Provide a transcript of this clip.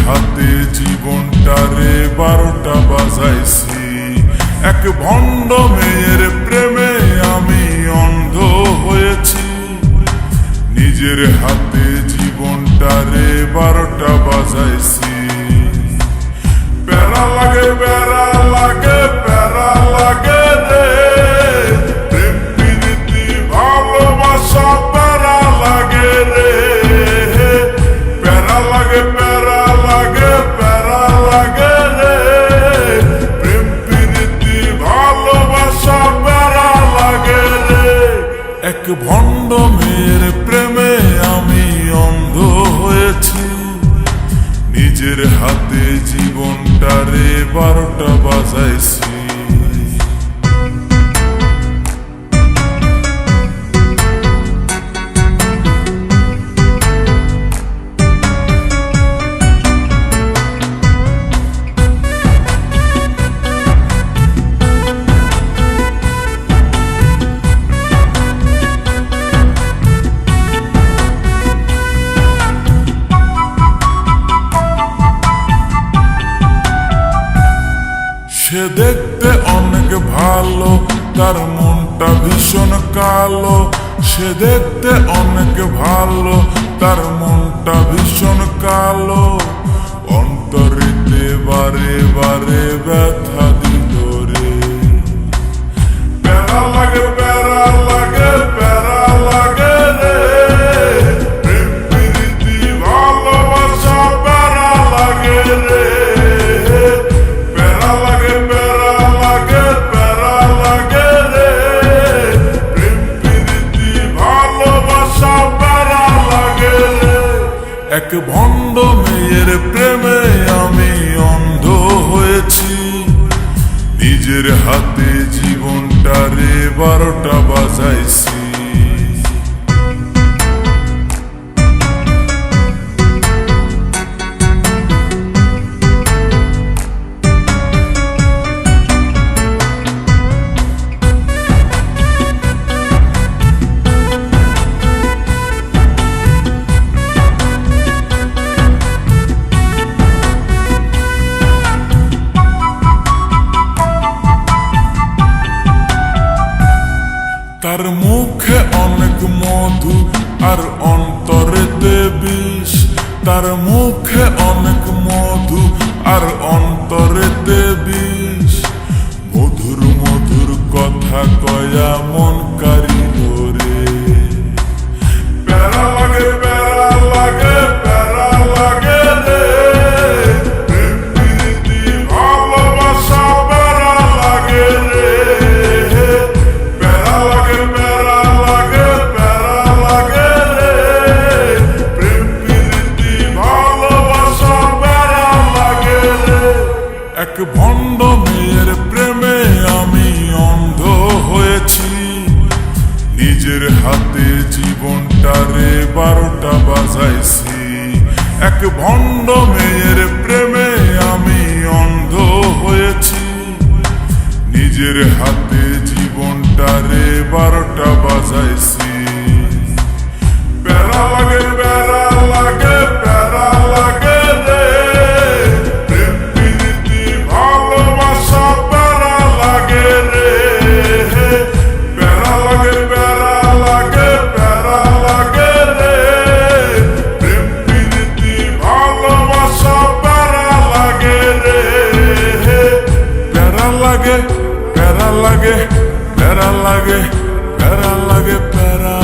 হাতে জীবনটারে 12টা বাজাইছি। এক ভণ্ড মেয়ের প্রেমে আমি অন্ধ হয়েছি। নিজের হাতে জীবনটারে 12টা বাজাইছি। প্যারা লাগে প্যারা লাগে প্যারা লাগে রে, প্রেম প্রীতি ভালোবাসা প্যারা লাগে রে। প্যারা লাগে প্যারা লাগে প্যারা লাগে রে, প্রেম প্রীতি ভালোবাসা প্যারা লাগে রে। এক ভণ্ড মেয়ের প্রেমে আমি অন্ধ হয়েছি। নিজের হাতে জীবনটারে 12টা বাজাইছি। সে দেখতে অনেক ভালো, তার মনটা ভীষণ কালো। সে দেখতে অনেক ভালো, তার মনটা ভীষণ কালো। অন্তরেতে বারে বারে ব্যথা দিল রে। প্যারা লাগে প্যারা লাগে প্যারা লাগে রে, প্রেম প্রীতি ভালোবাসা প্যারা লাগে রে। এক ভণ্ড মেয়ের প্রেমে আমি অন্ধ হয়েছি। নিজের হাতে জীবনটারে 12টা বাজাইছি। তার মুখে অনেক মধু আর অন্তরেতে বিষ। তার মুখে অনেক মধু আর অন্তরেতে বিষ। মধুর মধুর কথা কয়া মন কারিল রে। প্যারা লাগে প্যারা লাগে প্যারা লাগে রে, প্রেম প্রীতি ভালোবাসা প্যারা লাগে রে। এক ভণ্ড মেয়ের প্রেমে আমি অন্ধ হয়েছি। নিজের হাতে জীবনটারে 12টা বাজাইছি। এক ভণ্ড মেয়ের প্রেমে আমি অন্ধ হয়েছি। নিজের হাতে জীবনটারে 12টা বাজাইছি। প্যারা লাগে প্যারা লাগে প্যারা লাগে রে, প্যারা লাগে প্যারা লাগে প্যারা লাগে প্যারা।